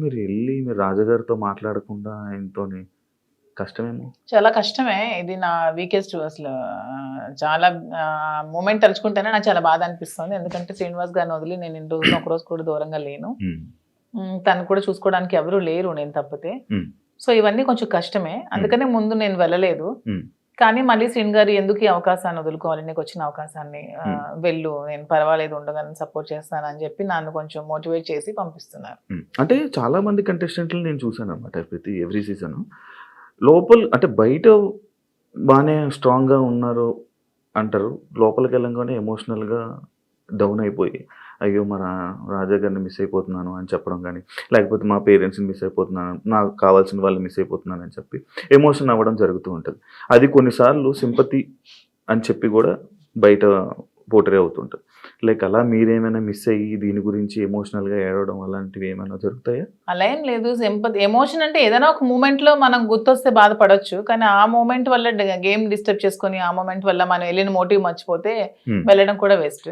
మీరు ఎళ్లి మీరు రాజాగారితో మాట్లాడకుండా ఆయనతోని కష్టమేమో? చాలా కష్టమే. ఇది నా వీకెస్ట్ అసలు చాలా మూమెంట్ తలుచుకుంటేనే నాకు చాలా బాధ అనిపిస్తుంది. ఎందుకంటే శ్రీనివాస్ గారిని వదిలి నేను ఇన్ని రోజులు ఒకరోజు కూడా దూరంగా లేను. హ్మ్. తను కూడా చూసుకోవడానికి ఎవరు లేరు నేను తప్పితే. హ్మ్. సో ఇవన్నీ కొంచెం కష్టమే. అందుకనే ముందు నేను వెళ్ళలేదు. హ్మ్. కానీ మళ్ళీ శ్రీను గారు ఎందుకు ఈ అవకాశాన్ని వదులుకోవాలి, నీకు వచ్చిన అవకాశాన్ని వెళ్ళు, నేను పర్వాలేదు ఉండగలను, సపోర్ట్ చేస్తానని చెప్పి నన్ను కొంచెం మోటివేట్ చేసి పంపిస్తున్నారు. అంటే చాలా మంది కంటెస్టెంట్లు నేను చూసాననమాట ఎవ్రీ సీజన్. అంటే బయట బానే స్ట్రాంగ్‌గా ఉన్నారు అంటారు. లోపలికెళ్ళంగానే ఎమోషనల్‌గా డౌన్ అయిపోయి, అయ్యో! రాజా గారిని మిస్ అయిపోతున్నాను అని చెప్పడం గానీ, లేకపోతే మా పేరెంట్స్‌ని మిస్ అయిపోతున్నాను, నాకు కావాల్సిన వాళ్ళని మిస్ అయిపోతున్నానని చెప్పి ఎమోషన్ అవ్వడం జరుగుతూ ఉంటది. అది కొన్నిసార్లు సింపతి అని చెప్పి గూడా బయట పోర్ట్రే అవుతుంటది. లైక్ అలా మీరేమైనా మిస్ అయ్యి దీని గురించి ఎమోషనల్‌గా ఏడవడం అలాంటివి ఏమైనా జరుగుతాయా? అలా ఏం లేదు. ఎమోషన్ అంటే ఏదైనా ఒక మూమెంట్‌లో మనం గుర్తొస్తే బాధపడొచ్చు. కానీ ఆ మూమెంట్ వల్ల గేమ్ డిస్టర్బ్ చేసుకొని, ఆ మూమెంట్ వల్ల మనం ఎళ్ళిన మోటివ్ మర్చిపోతే హ్మ్. వెళ్ళడం కూడా వేస్ట్.